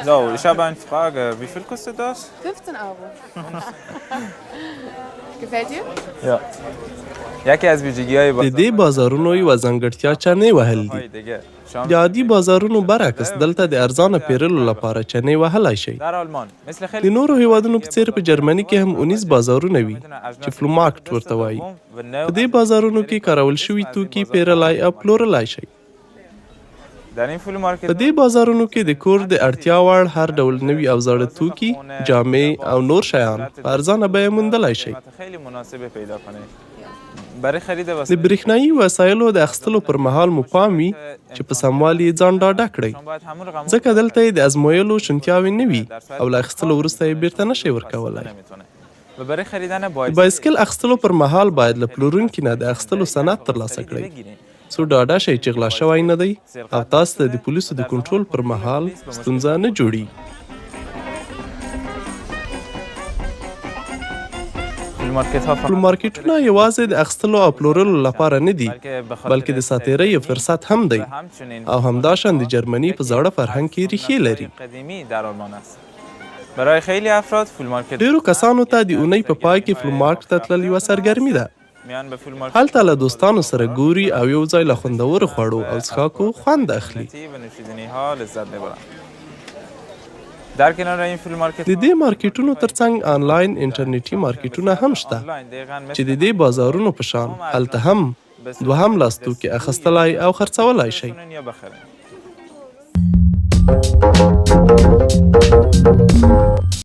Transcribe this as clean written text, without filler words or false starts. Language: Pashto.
So, ich habe eine Frage. Wie viel kostet das? 15 €. Gefällt dir? Ja. یکی از ویژگی‌های د دې بازارونو یوه ځانګړتیا چنې وهل دي. دیگه د عادي بازارونو برعکس دلته د ارزانه پیرلو لپاره چنې وهلی شئ. در آلمان مثل د خیلی نورو هېوادونو په څېر په جرمني کې هم اونیز بازارونه وي چې فلومارکټ ورته وایي. په دې بازارونو کې کارول شوي توکي پیرلی او پلورلی شئ. در این فلومارکت په دې بازارونو کې د کور د اړتیا وړ هر ډول نوي او زاړه توکي، جامې او نور شیان په ارزانه بیه موندلی شئ. خیلی مناسب پیدا کنید. برای خرید د وسایل برېښنایي وسایلو د اخیستلو پر مهال مو پام وي چې په سموالي یې ځان ډاډه کړئ، ځکه دلته یې د ازمویلو شونتیاوې نه وي او له اخیستلو وروسته یې بیرته نشئ ورکولی. و برای خریدن د بایسکل اخیستلو پر مهال باید له پلورونکي نه د اخیستلو سند ترلاسه کړئ څو ډاډه شئ چې غلا شوی نه دی او تاسو ته د پولیسو د کنټرول پر مهال ستونزه نه جوړیږي. فلومارکېټونه یوازې د اخیستلو او پلورلو لپاره نه دي، بلکې د ساتیرۍ یو فرصت هم دی او همداشان د جرمني په زاړه فرهنګ کې ریښې لري. برای خیلی افراد فلومارکت ډېرو کسانو ته د اونۍ په پای کې فلومارکټ ته تلل یوه سرګرمي ده. هلته له دوستانو سره ګوري او یو ځای له خوندورو خوړو او څښاکو خوند اخلي. در کنار این فلومارکت د دې مارکیټونو ترڅنګ آنلاین انټرنیټي مارکیټونه هم شته چې د دې بازارونو په شان هلته هم دوهم لاس توکي اخیستلی او خرڅولی شئ.